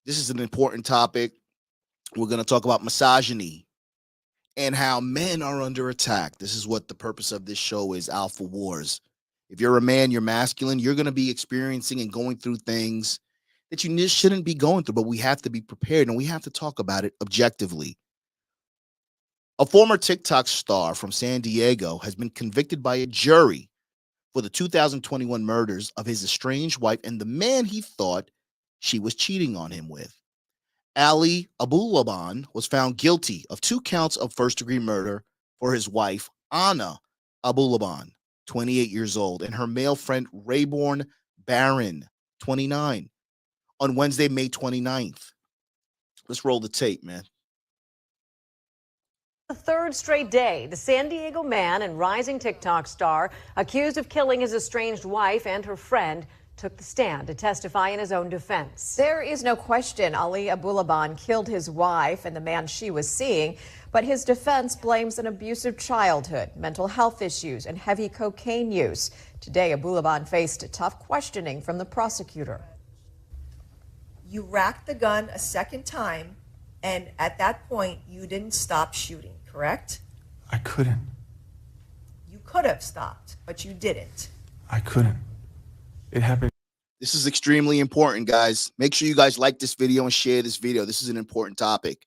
This is an important topic. We're going to talk about misogyny and how men are under attack. This is what the purpose of this show is, Alpha Wars. If you're a man, you're masculine, you're going to be experiencing and going through things that you shouldn't be going through, but we have to be prepared and we have to talk about it objectively. A former TikTok star from San Diego has been convicted by a jury for the 2021 murders of his estranged wife and the man he thought she was cheating on him with. Ali Abulaban was found guilty of 2 counts of first-degree murder for his wife, Anna Abulaban, 28 years old, and her male friend, Rayborn Barron, 29, on Wednesday, May 29th. Let's roll the tape, man. The third straight day, the San Diego man and rising TikTok star accused of killing his estranged wife and her friend took the stand to testify in his own defense. There is no question Ali Abulaban killed his wife and the man she was seeing, but his defense blames an abusive childhood, mental health issues, and heavy cocaine use. Today, Abulaban faced tough questioning from the prosecutor. You racked the gun a second time, and at that point, you didn't stop shooting, correct? I couldn't. You could have stopped, but you didn't. I couldn't. It happened. This is extremely important, guys. Make sure you guys like this video and share this video. This is an important topic.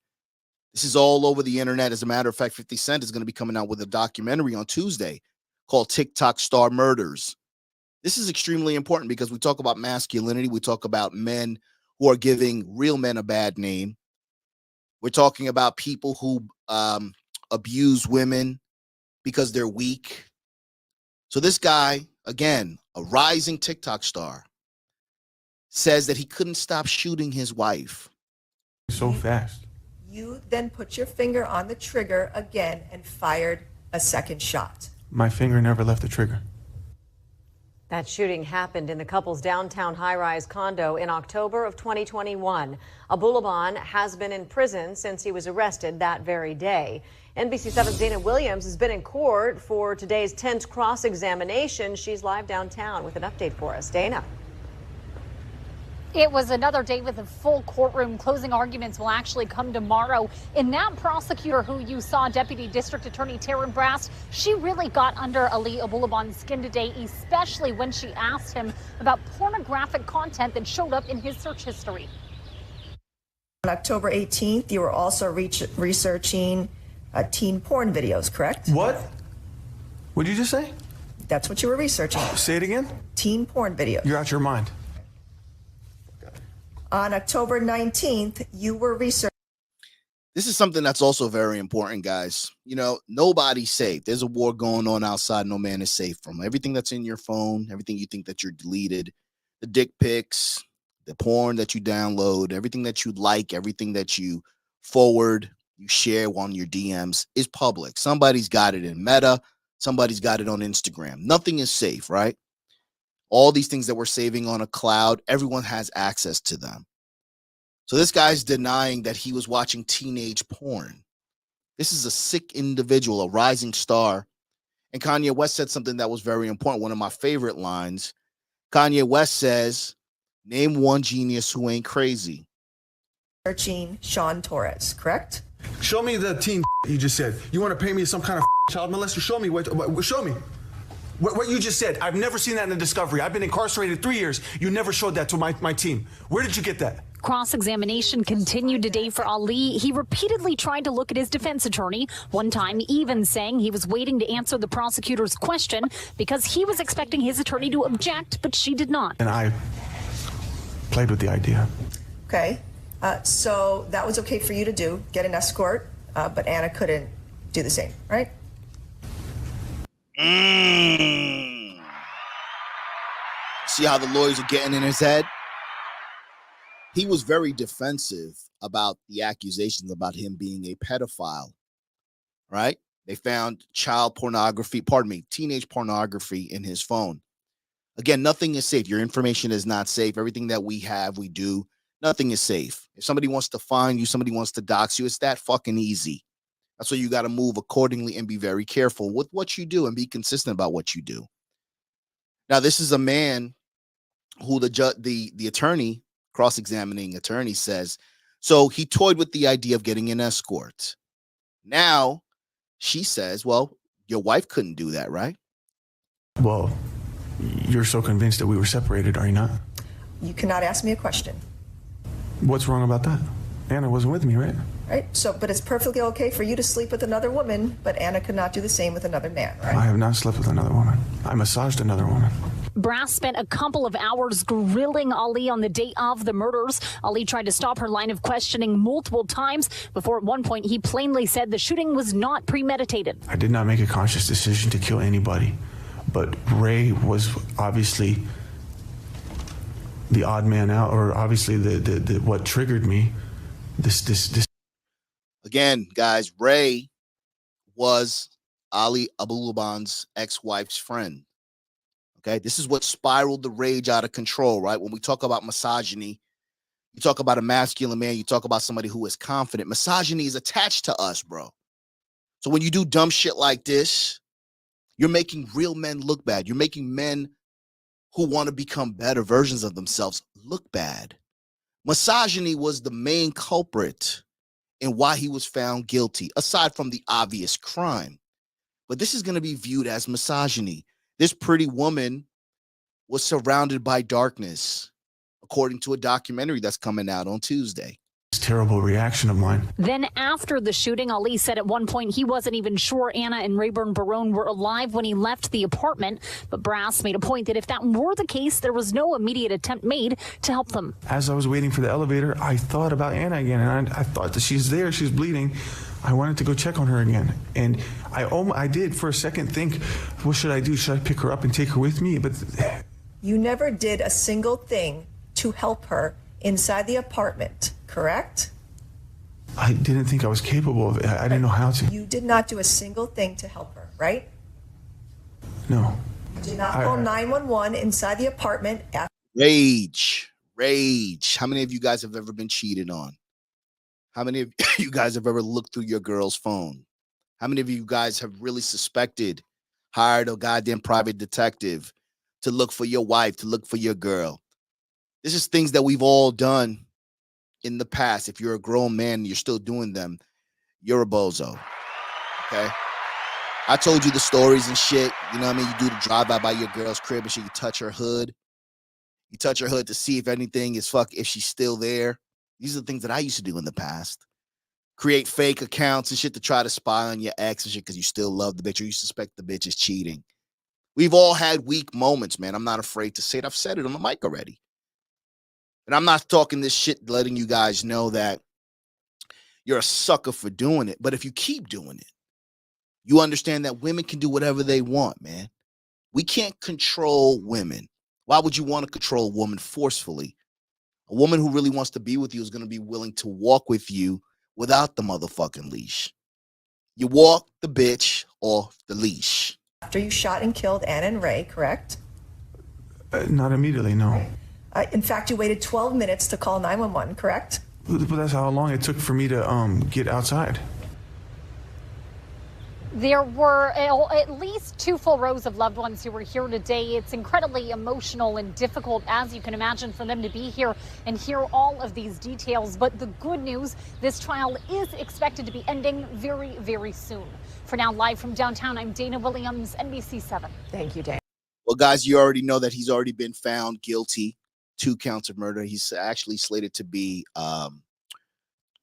This is all over the internet. As a matter of fact, 50 Cent is going to be coming out with a documentary on Tuesday called TikTok Star Murders. This is extremely important because we talk about masculinity. We talk about men who are giving real men a bad name. We're talking about people who abuse women because they're weak. So this guy, again, a rising TikTok star, says that he couldn't stop shooting his wife. So fast. You then put your finger on the trigger again and fired a second shot. My finger never left the trigger. That shooting happened in the couple's downtown high-rise condo in October of 2021. Abulaban has been in prison since he was arrested that very day. NBC7's Dana Williams has been in court for today's tense cross-examination. She's live downtown with an update for us. Dana. It was another day with a full courtroom. Closing arguments will actually come tomorrow. And that prosecutor who you saw, Deputy District Attorney Taryn Brast, she really got under Ali Abulaban's skin today, especially when she asked him about pornographic content that showed up in his search history. On October 18th, you were also researching teen porn videos, correct? What? What did you just say? That's what you were researching. Say it again? Teen porn videos. You're out your mind. On October 19th, you were researching. This is something that's also very important, guys. You know, nobody's safe. There's a war going on outside. No man is safe from everything that's in your phone, everything you think that you're deleted, the dick pics, the porn that you download, everything that you like, everything that you forward, you share on your DMs is public. Somebody's got it in Meta. Somebody's got it on Instagram. Nothing is safe, right? All these things that we're saving on a cloud, everyone has access to them. So this guy's denying that he was watching teenage porn. This is a sick individual, a rising star. And Kanye West said something that was very important. One of my favorite lines. Kanye West says, "Name one genius who ain't crazy." Searching Sean Torres, correct? Show me the teen you just said. You want to pay me some kind of child molester? Show me. Show me. What you just said. I've never seen that in a discovery. I've been incarcerated 3 years. You never showed that to my team. Where did you get that? Cross-examination continued today for Ali. He repeatedly tried to look at his defense attorney, one time even saying he was waiting to answer the prosecutor's question because he was expecting his attorney to object, but she did not. And I played with the idea. Okay. So that was okay for you to do, get an escort, but Anna couldn't do the same, right? See how the lawyers are getting in his head? He was very defensive about the accusations about him being a pedophile, right? They found child pornography, teenage pornography in his phone. Again, nothing is safe. Your information is not safe. Everything that we have, we do. Nothing is safe. If somebody wants to find you, somebody wants to dox you, it's that fucking easy. That's why you got to move accordingly and be very careful with what you do and be consistent about what you do. Now, this is a man who the attorney cross-examining attorney says, so he toyed with the idea of getting an escort. Now she says, well, your wife couldn't do that, right? Well, you're so convinced that we were separated, are you not? You cannot ask me a question, What's wrong about that? Anna wasn't with me, right? right? So, but it's perfectly okay for you to sleep with another woman, but Anna could not do the same with another man, right? I have not slept with another woman. I massaged another woman. Brass spent a couple of hours grilling Ali on the day of the murders. Ali tried to stop her line of questioning multiple times before at one point he plainly said the shooting was not premeditated. I did not make a conscious decision to kill anybody, but Ray was obviously the odd man out, or obviously the what triggered me. This. Again, guys, Ray was Ali Abulaban's ex-wife's friend. Okay, this is what spiraled the rage out of control, right? When we talk about misogyny, you talk about a masculine man, you talk about somebody who is confident. Misogyny is attached to us, bro. So when you do dumb shit like this, you're making real men look bad. You're making men who want to become better versions of themselves look bad. Misogyny was the main culprit in why he was found guilty, aside from the obvious crime. But this is going to be viewed as misogyny. This pretty woman was surrounded by darkness, according to a documentary that's coming out on Tuesday. Terrible reaction of mine. Then after the shooting, Ali said at one point he wasn't even sure Anna and Rayburn Barone were alive when he left the apartment. But Brass made a point that if that were the case, there was no immediate attempt made to help them. As I was waiting for the elevator, I thought about Anna again, and I thought that she's there, she's bleeding. I wanted to go check on her again. And I did for a second think, what should I do? Should I pick her up and take her with me? But You never did a single thing to help her inside the apartment, correct? I didn't think I was capable of it. I didn't know how to. You did not do a single thing to help her, right? No. You did not call 911 inside the apartment after. Rage. How many of you guys have ever been cheated on? How many of you guys have ever looked through your girl's phone? How many of you guys have really suspected, hired a goddamn private detective to look for your wife, to look for your girl? This is things that we've all done in the past. If you're a grown man and you're still doing them, you're a bozo. Okay? I told you the stories and shit. You know what I mean? You do the drive-by by your girl's crib and shit. You touch her hood. You touch her hood to see if anything is if she's still there. These are the things that I used to do in the past. Create fake accounts and shit to try to spy on your ex and shit because you still love the bitch or you suspect the bitch is cheating. We've all had weak moments, man. I'm not afraid to say it. I've said it on the mic already. And I'm not talking this shit letting you guys know that you're a sucker for doing it. But if you keep doing it, you understand that women can do whatever they want, man. We can't control women. Why would you want to control a woman forcefully? A woman who really wants to be with you is going to be willing to walk with you without the motherfucking leash. You walk the bitch off the leash. After you shot and killed Anna and Ray, correct? Not immediately, no. In fact, you waited 12 minutes to call 911, correct? But that's how long it took for me to get outside. There were at least 2 full rows of loved ones who were here today. It's incredibly emotional and difficult, as you can imagine, for them to be here and hear all of these details. But the good news, this trial is expected to be ending very, very soon. For now, live from downtown, I'm Dana Williams, NBC7. Thank you, Dana. Well, guys, you already know that he's already been found guilty. 2 counts of murder. He's actually slated to be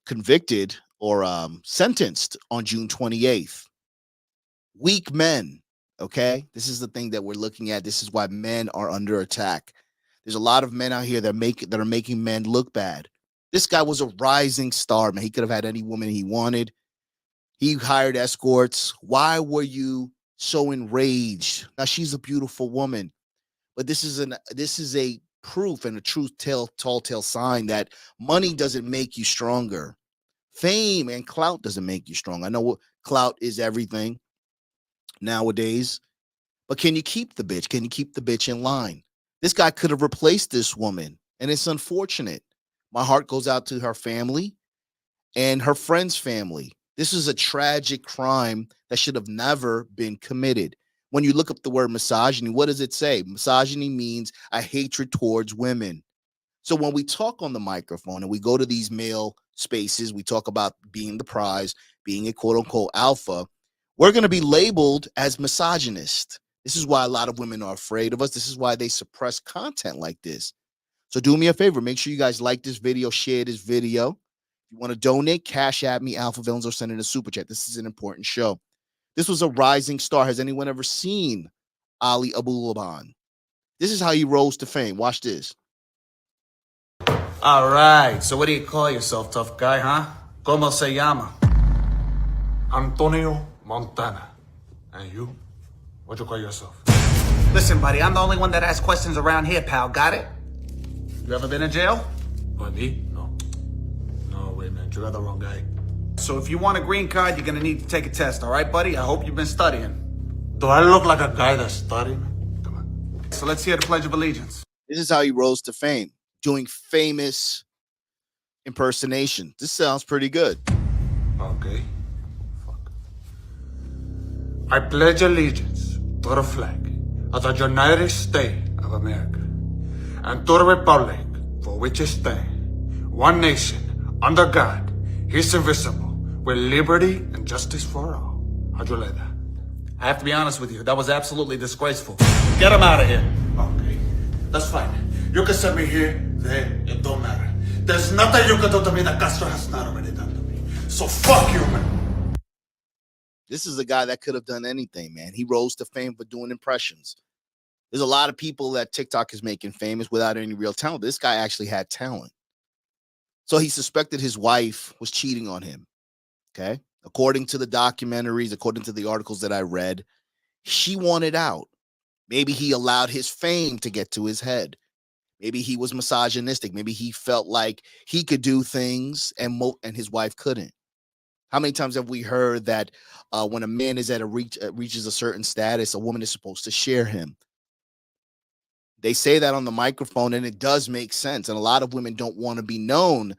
convicted or sentenced on June 28th. Weak men, okay? This is the thing that we're looking at. This is why men are under attack. There's a lot of men out here that are making men look bad. This guy was a rising star, man. He could have had any woman he wanted. He hired escorts. Why were you so enraged? Now, she's a beautiful woman, but this is a proof and a tall tale sign that money doesn't make you stronger. Fame and clout doesn't make you strong. I know clout is everything nowadays, but can you keep the bitch? Can you keep the bitch in line? This guy could have replaced this woman, and it's unfortunate. My heart goes out to her family and her friend's family. This is a tragic crime that should have never been committed. When you look up the word misogyny, what does it say? Misogyny means a hatred towards women. So when we talk on the microphone and we go to these male spaces, we talk about being the prize, being a quote unquote alpha, we're going to be labeled as misogynist. This is why a lot of women are afraid of us. This is why they suppress content like this. So do me a favor, make sure you guys like this video, share this video. If you want to donate, cash at me, Alpha Villains, or send in a super chat. This is an important show. This was a rising star. Has anyone ever seen Ali Abulaban? This is how he rose to fame. Watch this. All right, so what do you call yourself, tough guy, huh? ¿Cómo se llama? Antonio Montana. And you? What you call yourself? Listen, buddy, I'm the only one that asks questions around here, pal. Got it? You ever been in jail? Me? No. No, wait, man. You got the wrong guy. So if you want a green card, you're gonna need to take a test, all right, buddy? I hope you've been studying. Do I look like a guy that's studying? Come on. So let's hear the Pledge of Allegiance. This is how he rose to fame, doing famous impersonation. This sounds pretty good. Okay. Fuck. I pledge allegiance to the flag of the United States of America and to the republic for which it stands, one nation, under God, He's invisible, with liberty and justice for all. How'd you like that? I have to be honest with you, that was absolutely disgraceful. Get him out of here. Okay. That's fine. You can send me here, there, it don't matter. There's nothing you can do to me that Castro has not already done to me. So fuck you, man. This is a guy that could have done anything, man. He rose to fame for doing impressions. There's a lot of people that TikTok is making famous without any real talent. This guy actually had talent. So he suspected his wife was cheating on him. Okay. According to the documentaries, according to the articles that I read, she wanted out. Maybe he allowed his fame to get to his head. Maybe he was misogynistic. Maybe he felt like he could do things and his wife couldn't. How many times have we heard that when a man is at reaches a certain status, a woman is supposed to share him? They say that on the microphone, and it does make sense. And a lot of women don't want to be known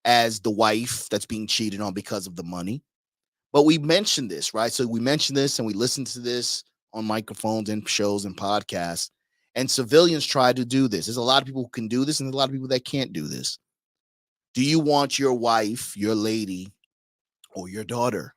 as the wife that's being cheated on because of the money. But we mentioned this, right? So we mentioned this and we listened to this on microphones and shows and podcasts. And civilians try to do this. There's a lot of people who can do this and a lot of people that can't do this. Do you want your wife, your lady, or your daughter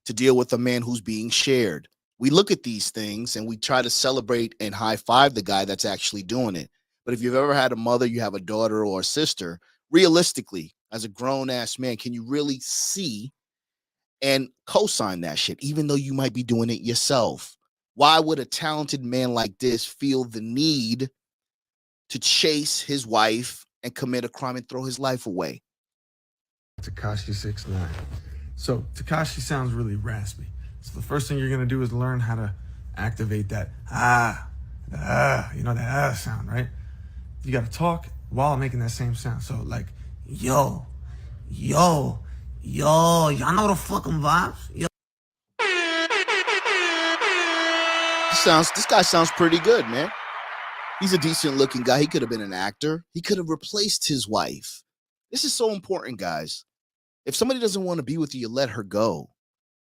to deal with a man who's being shared? We look at these things and we try to celebrate and high five the guy that's actually doing it. But if you've ever had a mother, you have a daughter or a sister, realistically, as a grown ass man, can you really see and co-sign that shit, even though you might be doing it yourself? Why would a talented man like this feel the need to chase his wife and commit a crime and throw his life away? Tekashi 6ix9ine. So Tekashi sounds really raspy. So the first thing you're gonna do is learn how to activate that that sound, right? You gotta talk while making that same sound. So like, yo, y'all know the fucking vibes? Yo. This guy sounds pretty good, man. He's a decent looking guy. He could have been an actor. He could have replaced his wife. This is so important, guys. If somebody doesn't want to be with you, you let her go.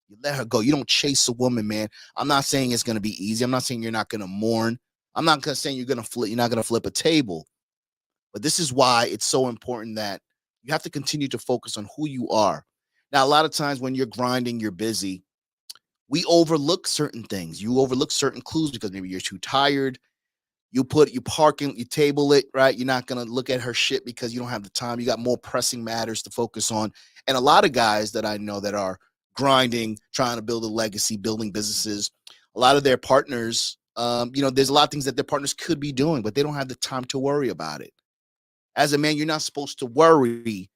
You let her go. You don't chase a woman, man. I'm not saying it's going to be easy. I'm not saying you're not going to mourn. I'm not saying you're not going to flip a table. But this is why it's so important that you have to continue to focus on who you are. Now, a lot of times when you're grinding, you're busy, we overlook certain things. You overlook certain clues because maybe you're too tired. You table it, right? You're not going to look at her shit because you don't have the time. You got more pressing matters to focus on. And a lot of guys that I know that are grinding, trying to build a legacy, building businesses, a lot of their partners, there's a lot of things that their partners could be doing, but they don't have the time to worry about it. As a man, you're not supposed to worry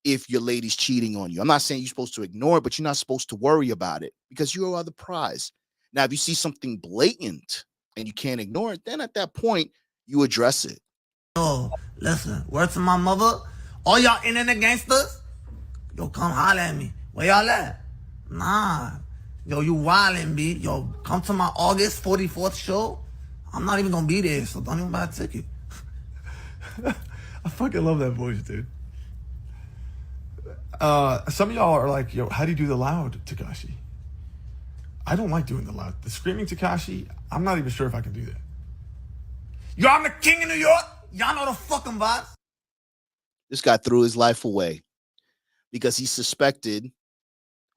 if your lady's cheating on you. I'm not saying you're supposed to ignore it, but you're not supposed to worry about it because you are the prize. Now, if you see something blatant and you can't ignore it, then at that point, you address it. Yo, listen, word to my mother, all y'all internet gangsters, yo, come holler at me. Where y'all at? Nah. Yo, you wildin', B. Yo, come to my August 44th show. I'm not even gonna be there, so don't even buy a ticket. I fucking love that voice, dude. Some of y'all are like, yo, how do you do the loud Tekashi? I don't like doing the loud. The screaming Tekashi, I'm not even sure if I can do that. Yo, I'm the king of New York. Y'all know the fucking vibes. This guy threw his life away because he suspected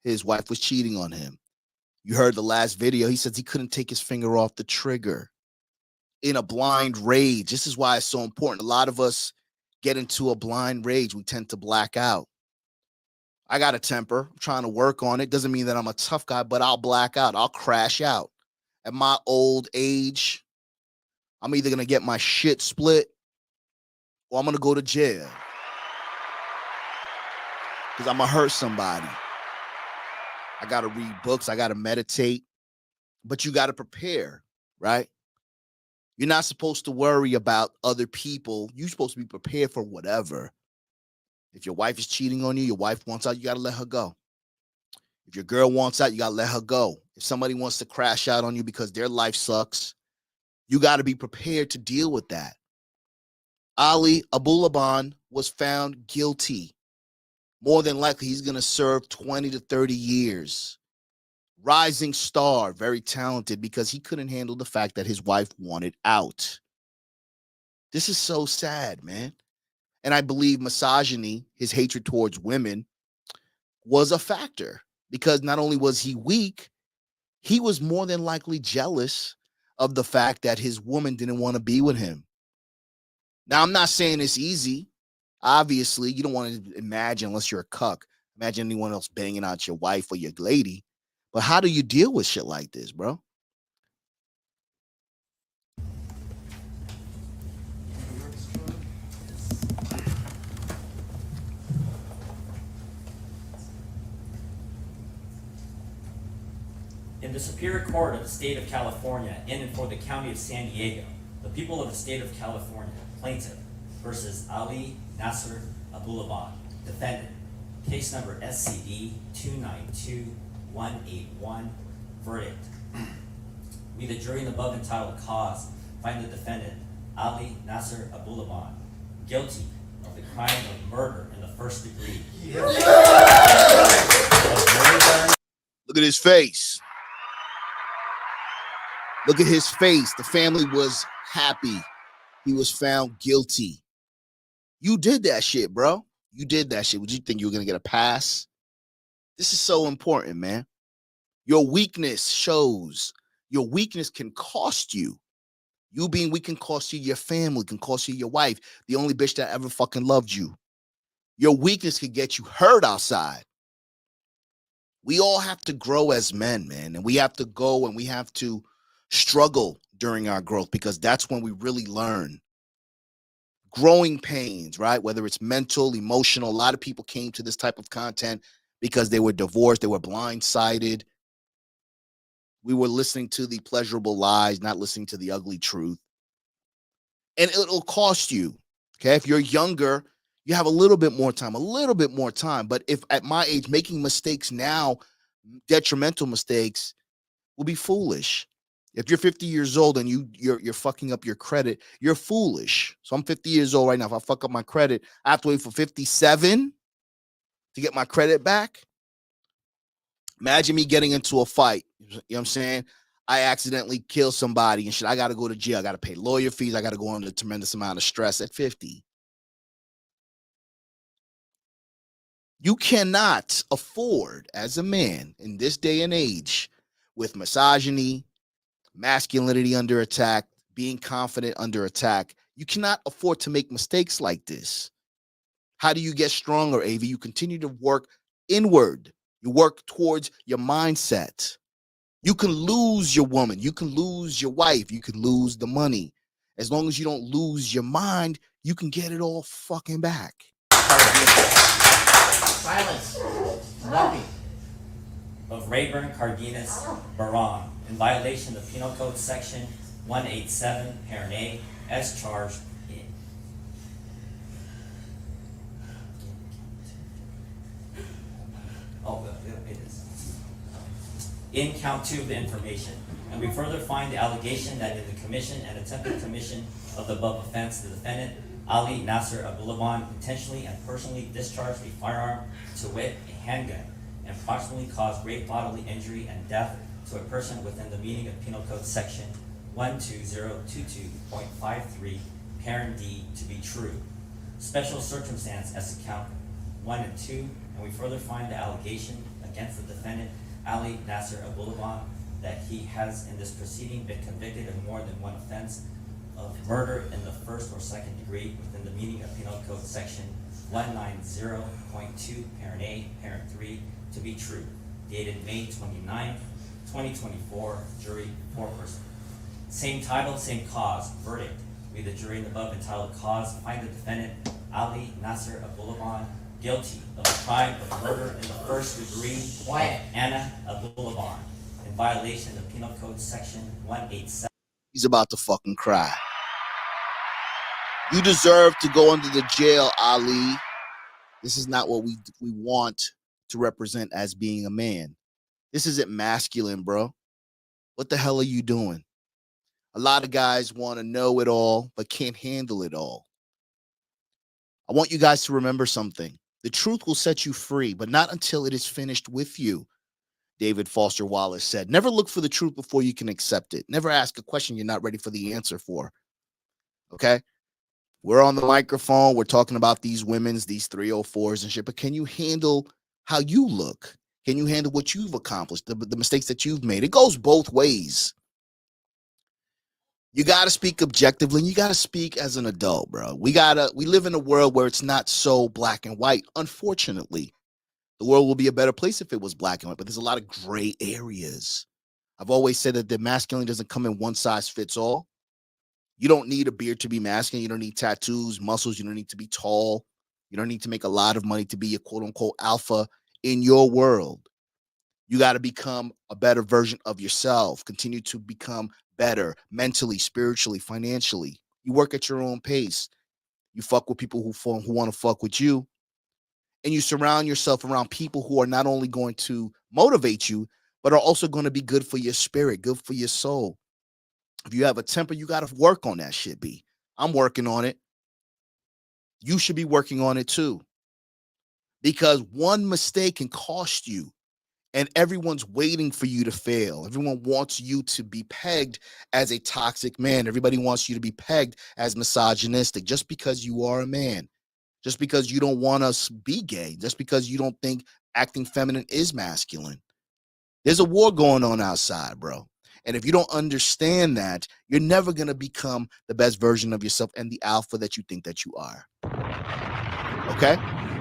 his wife was cheating on him. You heard the last video. He says he couldn't take his finger off the trigger in a blind rage. This is why it's so important. A lot of us get into a blind rage. We tend to black out. I got a temper. I'm trying to work on it. Doesn't mean that I'm a tough guy, but I'll black out. I'll crash out. At my old age, I'm either going to get my shit split or I'm going to go to jail because I'm going to hurt somebody. I got to read books. I got to meditate. But you got to prepare, right? You're not supposed to worry about other people. You're supposed to be prepared for whatever. If your wife is cheating on you, your wife wants out, you got to let her go. If your girl wants out, you got to let her go. If somebody wants to crash out on you because their life sucks, you got to be prepared to deal with that. Ali Abulaban was found guilty. More than likely, he's going to serve 20 to 30 years. Rising star, very talented, because he couldn't handle the fact that his wife wanted out. This is so sad, man. And I believe misogyny, his hatred towards women, was a factor because not only was he weak, he was more than likely jealous of the fact that his woman didn't want to be with him. Now, I'm not saying it's easy. Obviously, you don't want to imagine, unless you're a cuck, imagine anyone else banging out your wife or your lady. But how do you deal with shit like this, bro? In the Superior Court of the State of California, in and for the County of San Diego, the people of the State of California, plaintiff versus Ali Nasser Abulaban, defendant, case number SCD 292181, verdict. We, the jury in the above entitled cause, find the defendant, Ali Nasser Abulaban, guilty of the crime of murder in the first degree. Look at his face. Look at his face. The family was happy. He was found guilty. You did that shit, bro. You did that shit. Would you think you were going to get a pass? This is so important, man. Your weakness shows. Your weakness can cost you. You being weak can cost you your family, can cost you your wife, the only bitch that ever fucking loved you. Your weakness can get you hurt outside. We all have to grow as men, man. And we have to go and we have to struggle during our growth because that's when we really learn. Growing pains, right? Whether it's mental, emotional. A lot of people came to this type of content because they were divorced, they were blindsided. We were listening to the pleasurable lies, not listening to the ugly truth. And it'll cost you. Okay. If you're younger, you have a little bit more time. But if at my age, making mistakes now, detrimental mistakes, will be foolish. If you're 50 years old and you're fucking up your credit, you're foolish. So I'm 50 years old right now. If I fuck up my credit, I have to wait for 57 to get my credit back. Imagine me getting into a fight. You know what I'm saying? I accidentally kill somebody and shit. I got to go to jail. I got to pay lawyer fees. I got to go under a tremendous amount of stress at 50. You cannot afford, as a man in this day and age, with misogyny, masculinity under attack, being confident under attack, you cannot afford to make mistakes like this. How do you get stronger, AV? You continue to work inward. You work towards your mindset. You can lose your woman. You can lose your wife. You can lose the money. As long as you don't lose your mind, you can get it all fucking back. Silence. Nothing. Of Rayburn Cardenas Baron in violation of Penal Code Section 187, Parent A, as charged in. It is. In count 2 of the information. And we further find the allegation that in the commission and attempted commission of the above offense, the defendant, Ali Nasser Abulaban, intentionally and personally discharged a firearm, to wit, a handgun, and approximately caused great bodily injury and death to a person within the meaning of Penal Code Section 12022.53, Parent D, to be true. special circumstance as to count 1 and 2, and we further find the allegation against the defendant, Ali Nasser Abulaban, that he has in this proceeding been convicted of more than one offense of murder in the first or second degree within the meaning of Penal Code Section 190.2, Parent A, Parent 3, to be true, dated May 29, 2024, jury 4-person. Same title, same cause, verdict. We, the jury in the above entitled cause, find the defendant, Ali Nasser Abulaban, guilty of the crime of murder in the first degree of Anna Abulaban in violation of Penal Code Section 187. He's about to fucking cry. You deserve to go under the jail, Ali. This is not what we want to represent as being a man. This isn't masculine, bro. What the hell are you doing? A lot of guys want to know it all, but can't handle it all. I want you guys to remember something. The truth will set you free, but not until it is finished with you. David Foster Wallace said, never look for the truth before you can accept it. Never ask a question you're not ready for the answer for. Okay? We're on the microphone. We're talking about these women's, these 304s and shit, but can you handle how you look? Can you handle what you've accomplished, the mistakes that you've made? It goes both ways. You got to speak objectively, and you got to speak as an adult, bro. We live in a world where it's not so black and white. Unfortunately, the world will be a better place if it was black and white, but there's a lot of gray areas. I've always said that the masculine doesn't come in one size fits all. You don't need a beard to be masculine. You don't need tattoos, muscles. You don't need to be tall. You don't need to make a lot of money to be a quote unquote alpha in your world. You got to become a better version of yourself. Continue to become better mentally, spiritually, financially. You work at your own pace. You fuck with people who want to fuck with you. And you surround yourself around people who are not only going to motivate you, but are also going to be good for your spirit, good for your soul. If you have a temper, you got to work on that shit, B. I'm working on it. You should be working on it too. Because one mistake can cost you. And everyone's waiting for you to fail. Everyone wants you to be pegged as a toxic man. Everybody wants you to be pegged as misogynistic just because you are a man. Just because you don't want us to be gay. Just because you don't think acting feminine is masculine. There's a war going on outside, bro. And if you don't understand that, you're never going to become the best version of yourself and the alpha that you think that you are. Okay?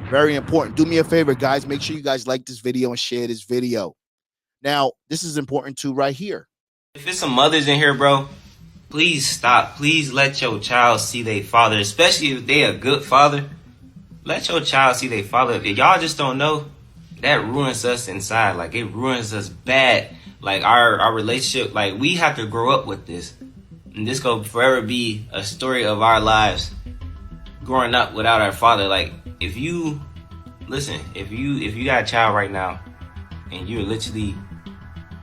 Very important. Do me a favor, guys. Make sure you guys like this video and share this video. Now, this is important too right here. If it's some mothers in here, bro, please stop. Please let your child see their father, especially if they a good father. Let your child see their father. If y'all just don't know, that ruins us inside. Like, it ruins us bad. Like, our relationship, like, we have to grow up with this. And this will forever be a story of our lives growing up without our father. Like, if you got a child right now and you're literally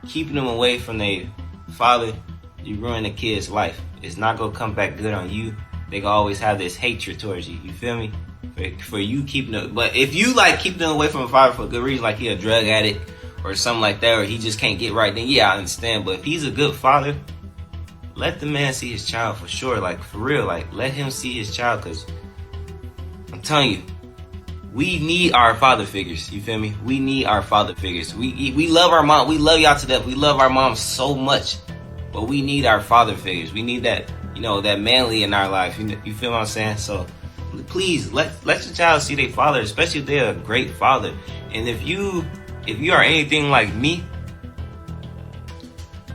keeping them away from their father, you ruin the kid's life. It's not gonna come back good on you. They gonna always have this hatred towards you. You feel me? For you keeping them, but if you like keep them away from a father for a good reason, like he a drug addict or something like that, or he just can't get right, then yeah, I understand. But if he's a good father, let the man see his child for sure. Like, for real, like, let him see his child, because I'm telling you, we need our father figures. You feel me? We need our father figures. We love our mom. We love y'all to death. We love our moms so much. But we need our father figures. We need that, that manly in our life. You feel what I'm saying? So please let your child see their father, especially if they're a great father. And if you are anything like me,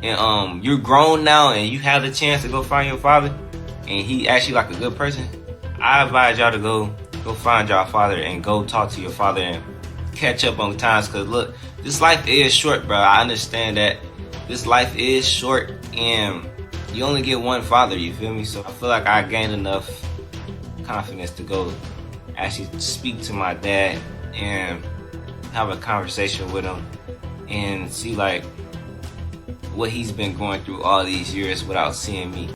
and you're grown now and you have the chance to go find your father, and he actually like a good person, I advise y'all to go find your father and go talk to your father and catch up on times. Because look, this life is short, bro. I understand that this life is short and you only get one father, you feel me? So I feel like I gained enough confidence to go actually speak to my dad and have a conversation with him and see like what he's been going through all these years without seeing me.